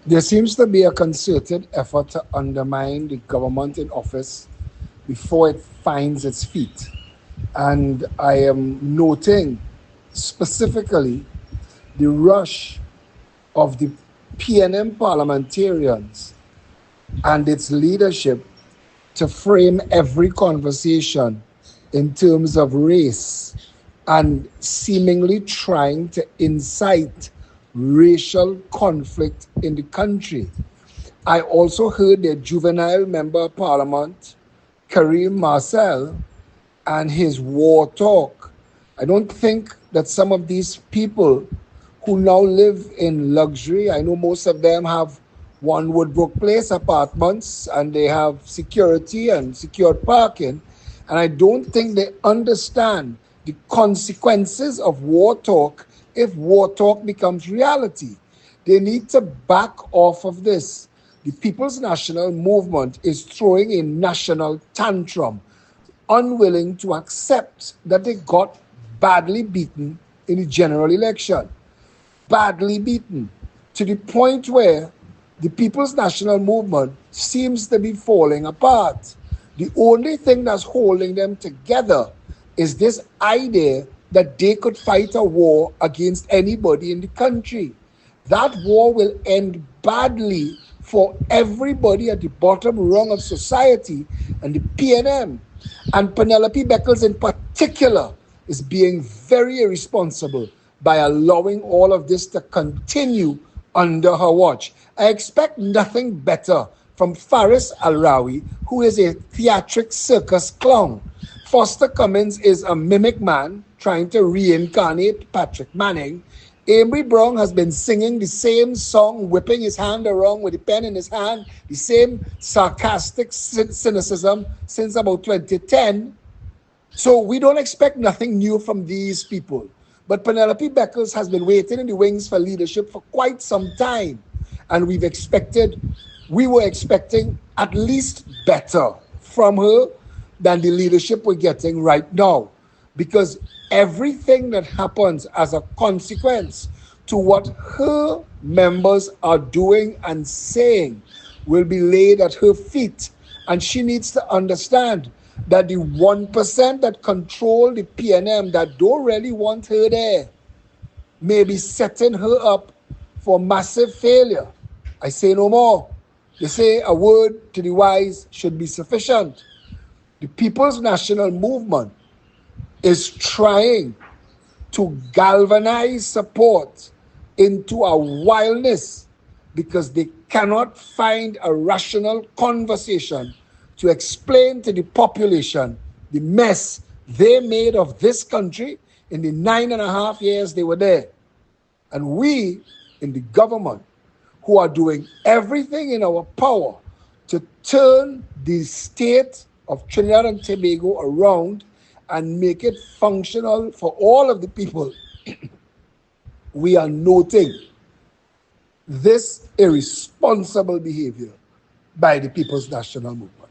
There seems to be a concerted effort to undermine the government in office before it finds its feet. And I am noting specifically the rush of the PNM parliamentarians and its leadership to frame every conversation in terms of race and seemingly trying to incite racial conflict in the country. I also heard the juvenile member of parliament, Kareem Marcel, and his war talk. I don't think that some of these people who now live in luxury, I know most of them have one Woodbrook Place apartments and they have security and secured parking. And I don't think they understand the consequences of war talk if war talk becomes reality. They need to back off of this. The People's National Movement is throwing a national tantrum, unwilling to accept that they got badly beaten in the general election. Badly beaten to the point where the People's National Movement seems to be falling apart. The only thing that's holding them together is this idea that they could fight a war against anybody in the country. That war will end badly for everybody at the bottom rung of society, and the PNM and Penelope Beckles in particular is being very irresponsible by allowing all of this to continue under her watch. I expect nothing better from Faris Alrawi, who is a theatric circus clown. Foster Cummins is a mimic man trying to reincarnate Patrick Manning. Amy Brown has been singing the same song, whipping his hand around with the pen in his hand, the same sarcastic cynicism since about 2010. So we don't expect nothing new from these people. But Penelope Beckles has been waiting in the wings for leadership for quite some time. And we were expecting at least better from her than the leadership we're getting right now. Because everything that happens as a consequence to what her members are doing and saying will be laid at her feet. And she needs to understand that the 1% that control the PNM that don't really want her there may be setting her up for massive failure. I say no more. They say a word to the wise should be sufficient. The People's National Movement is trying to galvanize support into a wildness because they cannot find a rational conversation to explain to the population the mess they made of this country in the 9.5 years they were there. And we in the government who are doing everything in our power to turn the state of Trinidad and Tobago around and make it functional for all of the people, we are noting this irresponsible behavior by the People's National Movement.